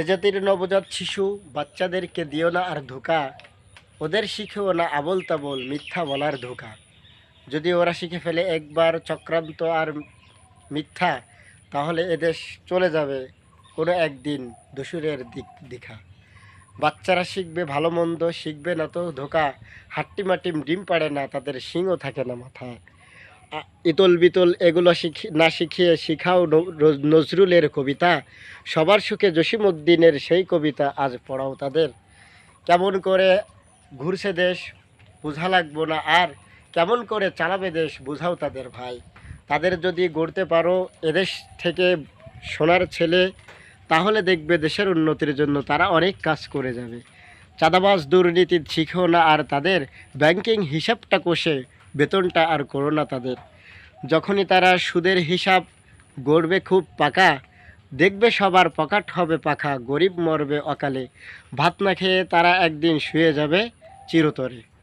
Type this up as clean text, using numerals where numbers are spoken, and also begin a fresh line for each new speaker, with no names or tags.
এ জাতির নবজাত শিশু বাচ্চাদেরকে দিও না আর ধোঁকা, ওদের শিখেও না আবোল তাবোল মিথ্যা বলার ধোঁকা। যদি ওরা শিখে ফেলে একবার চক্রান্ত আর মিথ্যা, তাহলে এদেশ চলে যাবে কোনো একদিন দস্যুরের দিখা। বাচ্চারা শিখবে ভালো মন্দ, শিখবে না তো ধোঁকা। হাট্টিমাটিম ডিম পাড়ে না, তাদের শিংও থাকে না মাথায়। ইতল বিতল এগুলো না শিখিয়ে শিখাও নজরুলের কবিতা। সবার সুখে জসিমউদ্দিনের সেই কবিতা আজ পড়াও তাদের। কেমন করে ঘুরছে দেশ বোঝা লাগবো না আর, কেমন করে চালাবে দেশ বোঝাও তাদের ভাই। তাদের যদি গড়তে পারো এদেশ থেকে সোনার ছেলে, তাহলে দেখবে দেশের উন্নতির জন্য তারা অনেক কাজ করে যাবে। চাঁদাবাজ দুর্নীতি শিখেও না আর তাদের, ব্যাংকিং হিসাবটা কষে বেতনটা আর করো না তাদের। যখনই তারা সুদের হিসাব গড়বে খুব পাকা, দেখবে সবার পকেট হবে পাখা, গরিব মরবে অকালে। ভাত না খেয়ে তারা একদিন শুয়ে যাবে চিরতরে।